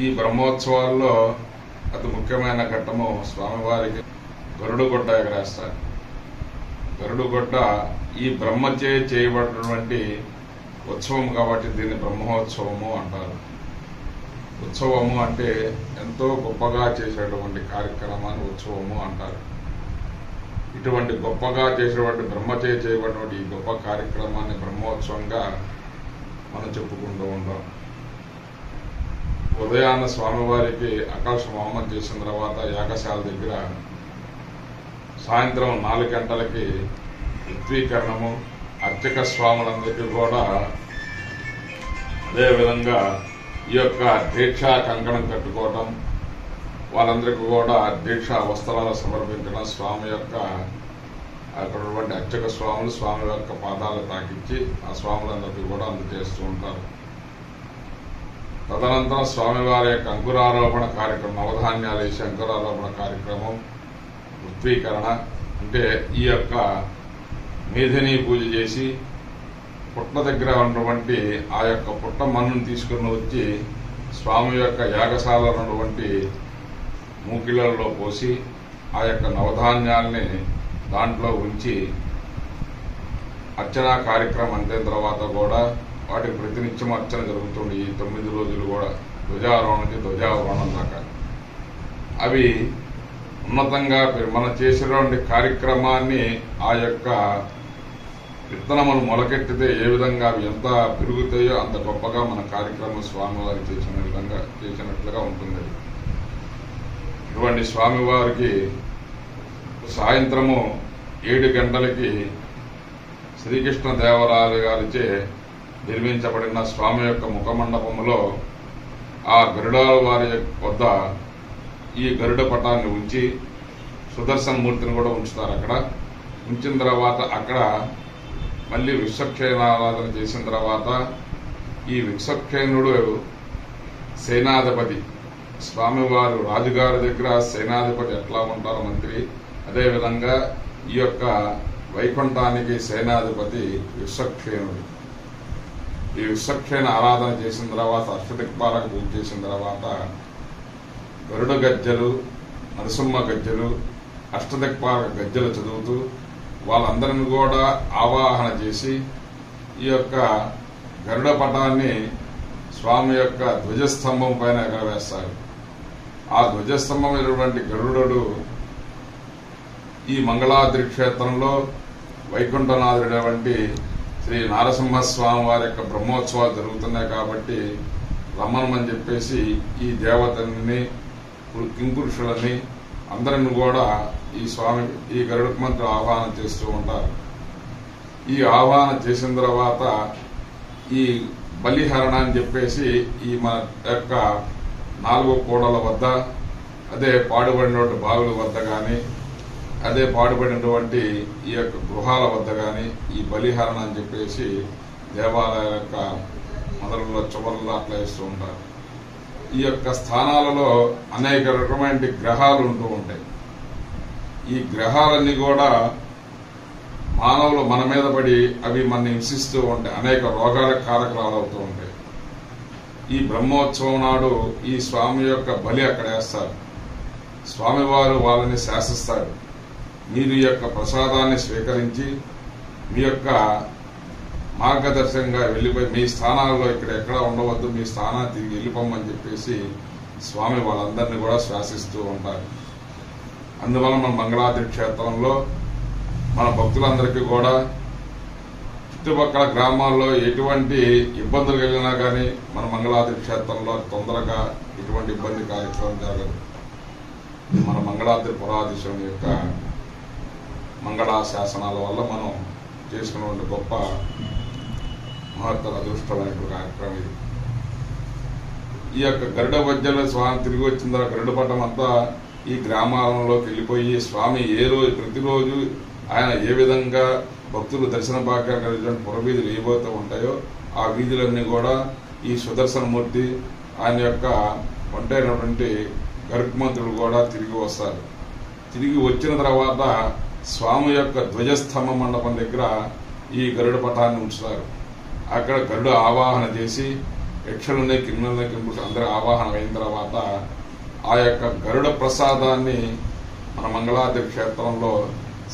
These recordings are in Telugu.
ఈ బ్రహ్మోత్సవాల్లో అతి ముఖ్యమైన ఘట్టము స్వామివారికి గరుడుగొడ్డ ఎగరేస్తారు. గరుడుగొడ్డ ఈ బ్రహ్మచే చేయబడినటువంటి ఉత్సవం కాబట్టి దీన్ని బ్రహ్మోత్సవము అంటారు. ఉత్సవము అంటే ఎంతో గొప్పగా చేసేటువంటి కార్యక్రమాన్ని ఉత్సవము అంటారు. ఇటువంటి గొప్పగా చేసేటువంటి బ్రహ్మచే చేయబడినటువంటి ఈ గొప్ప కార్యక్రమాన్ని బ్రహ్మోత్సవంగా మనం చెప్పుకుంటూ ఉంటాం. ఉదయాన్న స్వామివారికి ఆకాశ హోమం చేసిన తర్వాత యాగశాల దగ్గర సాయంత్రం 4 గంటలకి పృథ్వీకరణము, అర్చక స్వాములందరికీ కూడా అదేవిధంగా ఈ యొక్క దీక్షా కంకణం కట్టుకోవటం, వాళ్ళందరికీ కూడా దీక్షా వస్త్రాలు సమర్పించడం, స్వామి యొక్క అక్కడటువంటి అర్చక స్వాములు స్వామి యొక్క పాదాలు తాకించి ఆ స్వాములందరికీ కూడా అందజేస్తూ ఉంటారు. తదనంతరం స్వామివారి యొక్క అంకురారోపణ కార్యక్రమం, నవధాన్యాలు వేసి అంకురారోపణ కార్యక్రమం, పృథ్వీకరణ అంటే ఈ యొక్క మేధిని పూజ చేసి పుట్ట దగ్గర ఉన్నటువంటి ఆ యొక్క పుట్ట మన్నును తీసుకుని వచ్చి స్వామి యొక్క యాగశాలలో ఉన్నటువంటి మూకిళ్ళలో పోసి ఆ యొక్క నవధాన్యాల్ని దాంట్లో ఉంచి అర్చనా కార్యక్రమం అంతైన తర్వాత కూడా వాటికి ప్రతినిత్యం అర్చన జరుగుతుంది. ఈ 9 రోజులు కూడా ధ్వజారోహణ నుంచి ధ్వజారోహణం దాకా అవి ఉన్నతంగా మనం చేసేటువంటి కార్యక్రమాన్ని ఆ యొక్క విత్తనములు మొలకెట్టితే ఏ విధంగా అవి ఎంత పెరుగుతాయో అంత గొప్పగా మన కార్యక్రమం స్వామివారికి చేసినట్లుగా ఉంటుంది. ఇటువంటి స్వామివారికి సాయంత్రము 7 గంటలకి శ్రీకృష్ణ దేవరాయలు గారిచే నిర్మించబడిన స్వామి యొక్క ముఖమండపంలో ఆ గరుడాల వారి వద్ద ఈ గరుడ పటాన్ని ఉంచి సుదర్శన మూర్తిని కూడా ఉంచుతారు. అక్కడ ఉంచిన తర్వాత అక్కడ మళ్ళీ విశ్వక్షేణారాధన చేసిన తర్వాత ఈ విశ్వక్షేణుడు సేనాధిపతి, స్వామివారు రాజుగారి దగ్గర సేనాధిపతి ఎట్లా ఉంటారో మంత్రి, అదేవిధంగా ఈ యొక్క వైకుంఠానికి సేనాధిపతి విశ్వక్షేణుడు. ఈ విశ్వక్షేణ ఆరాధన చేసిన తర్వాత అష్టదిక్పాలక పూజ చేసిన తర్వాత గరుడ గజ్జలు, నరసింహ గజ్జలు, అష్టదిక్పాలక గజ్జలు చదువుతూ వాళ్ళందరిని కూడా ఆవాహన చేసి ఈ యొక్క గరుడ పటాన్ని స్వామి యొక్క ధ్వజస్తంభం పైన ఎగరవేస్తారు. ఆ ధ్వజస్తంభమైనటువంటి గరుడు ఈ మంగళాద్రి క్షేత్రంలో వైకుంఠనాథుడైనటువంటి శ్రీ నారసింహస్వామి వారి యొక్క బ్రహ్మోత్సవాలు జరుగుతున్నాయి కాబట్టి రమ్మనమని చెప్పేసి ఈ దేవతల్ని, కింపురుషులని అందరిని కూడా ఈ గరుడ మంత్రి ఆహ్వానం చేస్తూ ఉంటారు. ఈ ఆహ్వానం చేసిన తర్వాత ఈ బలిహరణ అని చెప్పేసి ఈ మన యొక్క 4 కూడల వద్ద, అదే పాడుబడినటువంటి బావుల వద్ద కానీ, అదే పాడుబడినటువంటి ఈ యొక్క గృహాల వద్ద కానీ ఈ బలిహరణ అని చెప్పేసి దేవాలయాల యొక్క మొదలలో చివరలో అట్లా ఇస్తూ ఉంటారు. ఈ యొక్క స్థానాలలో అనేక రకమైన గ్రహాలు ఉంటూ ఉంటాయి. ఈ గ్రహాలన్నీ కూడా మానవులు మన మీద పడి అవి మన హింసిస్తూ ఉంటాయి, అనేక రోగాలకు కారకురాలు అవుతూ ఉంటాయి. ఈ బ్రహ్మోత్సవం నాడు ఈ స్వామి యొక్క బలి అక్కడ వేస్తారు. స్వామివారు వాళ్ళని శాసిస్తారు. మీరు ఈ యొక్క ప్రసాదాన్ని స్వీకరించి మీ యొక్క మార్గదర్శకంగా వెళ్ళిపోయి మీ స్థానాల్లో ఇక్కడ ఎక్కడ ఉండవద్దు, మీ స్థానాన్ని తిరిగి వెళ్ళిపోమని చెప్పేసి స్వామి వాళ్ళందరినీ కూడా శాసిస్తూ ఉంటారు. అందువల్ల మన మంగళాద్రి క్షేత్రంలో మన భక్తులందరికీ కూడా చుట్టుపక్కల గ్రామాల్లో ఎటువంటి ఇబ్బందులు కలిగినా కానీ మన మంగళాద్రి క్షేత్రంలో తొందరగా ఎటువంటి ఇబ్బంది కార్యక్రమం జరగదు. మన మంగళాద్రి పురాధీశం యొక్క మంగళా శాసనాల వల్ల మనం చేసుకున్నటువంటి గొప్ప మహత్తర అదృష్టమైన కార్యక్రమం ఇది. ఈ యొక్క గరుడ వజ్జల స్వామి తిరిగి వచ్చిన తర్వాత గరుడ పట్టం అంతా ఈ గ్రామాలలోకి వెళ్ళిపోయి స్వామి ప్రతిరోజు ఆయన ఏ విధంగా భక్తులు దర్శన భాగ్యం కలిగినటువంటి పురవీధులు ఏవైతే ఉంటాయో ఆ వీధులన్నీ కూడా ఈ సుదర్శనమూర్తి ఆయన యొక్క ఒంటైనటువంటి గరుత్మంతుడు కూడా తిరిగి వస్తారు. తిరిగి వచ్చిన తర్వాత స్వామి యొక్క ధ్వజస్తంభ మండపం దగ్గర ఈ గరుడ పటాన్ని ఉంచుతారు. అక్కడ గరుడ ఆవాహన చేసి యక్షులని కిన్నెలని కింపులు అందరూ ఆవాహన అయిన తర్వాత ఆ యొక్క గరుడ ప్రసాదాన్ని మన మంగళాద్రి క్షేత్రంలో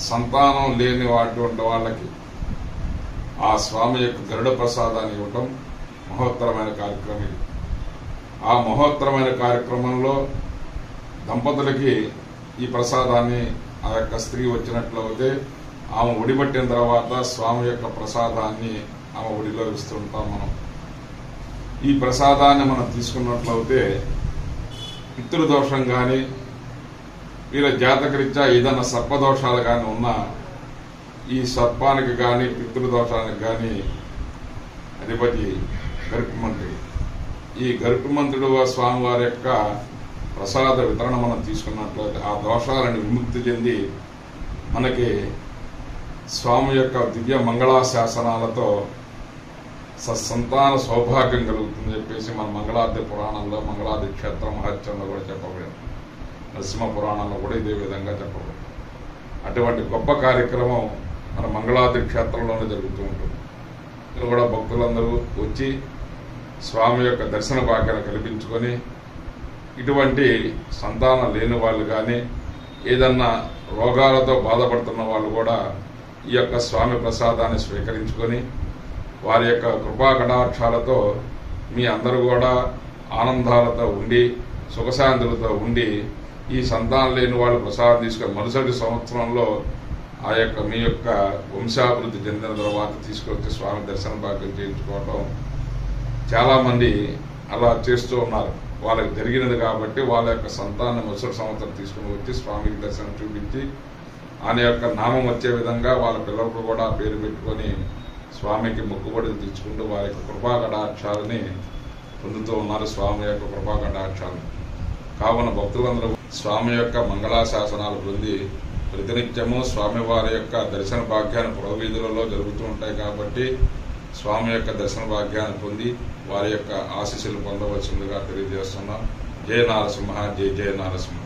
సంతానం లేని అటువంటి వాళ్ళకి ఆ స్వామి యొక్క గరుడ ప్రసాదాన్ని ఇవ్వటం మహోత్తరమైన కార్యక్రమం ఇది. ఆ మహోత్తరమైన కార్యక్రమంలో దంపతులకి ఈ ప్రసాదాన్ని ఆ యొక్క స్త్రీ వచ్చినట్లయితే ఆమె ఒడిపట్టిన తర్వాత స్వామి యొక్క ప్రసాదాన్ని ఆమె ఒడిలో ఇస్తుంటాం మనం. ఈ ప్రసాదాన్ని మనం తీసుకున్నట్లయితే పితృదోషం కానీ వీళ్ళ జాతకరీత్యా ఏదైనా సర్పదోషాలు కానీ ఉన్నా ఈ సర్పానికి కానీ పితృదోషానికి కానీ అధిపతి గరుత్మంతుడు. ఈ గరుత్మంతుడు స్వామివారి యొక్క ప్రసాద వితరణ మనం తీసుకున్నట్లయితే ఆ దోషాలను విముక్తి చెంది మనకి స్వామి యొక్క దివ్య మంగళా శాసనాలతో సత్సంతాన సౌభాగ్యం కలుగుతుందని చెప్పేసి మన మంగళాద్రి పురాణంలో మంగళాద్రి క్షేత్ర మహత్యంలో కూడా చెప్పబడింది. నరసింహ పురాణంలో కూడా ఇదే విధంగా చెప్పబడింది. అటువంటి గొప్ప కార్యక్రమం మన మంగళాద్రి క్షేత్రంలోనే జరుగుతూ ఉంటుంది. ఇక్కడ కూడా భక్తులందరూ వచ్చి స్వామి యొక్క దర్శన భాగ్యాన్ని కల్పించుకొని ఇటువంటి సంతానం లేని వాళ్ళు కానీ ఏదన్నా రోగాలతో బాధపడుతున్న వాళ్ళు కూడా ఈ యొక్క స్వామి ప్రసాదాన్ని స్వీకరించుకొని వారి యొక్క కృపా కటాక్షాలతో మీ అందరూ కూడా ఆనందాలతో ఉండి సుఖశాంతులతో ఉండి ఈ సంతానం లేని వాళ్ళు ప్రసాదం తీసుకొని మరుసటి సంవత్సరంలో ఆ యొక్క మీ యొక్క వంశాభివృద్ధి చెందిన తర్వాత తీసుకొచ్చి స్వామి దర్శన భాగ్యం చేయించుకోవటం చాలామంది అలా చేస్తూ ఉన్నారు. వాళ్ళకి జరిగినది కాబట్టి వాళ్ళ యొక్క సంతానం మరుసటి సంవత్సరం తీసుకుని వచ్చి స్వామికి దర్శనం చూపించి ఆయన యొక్క నామం వచ్చే విధంగా వాళ్ళ పిల్లలకు కూడా పేరు పెట్టుకొని స్వామికి మొక్కుబడులు తెచ్చుకుంటూ వారి యొక్క కృపా కటాక్షాలని పొందుతూ ఉన్నారు. స్వామి యొక్క కృపా కటాక్షాలు కావున భక్తులందరూ స్వామి యొక్క మంగళా శాసనాలు పొంది ప్రతినిత్యము స్వామివారి యొక్క దర్శన భాగ్యాన్ని పురవీధులలో జరుగుతూ ఉంటాయి కాబట్టి స్వామి యొక్క దర్శన భాగ్యాన్ని పొంది వారి యొక్క ఆశీస్సులు పొందవలసిందిగా తెలియజేస్తున్నాం. జయ నారసింహ, జయ జయ నారసింహ.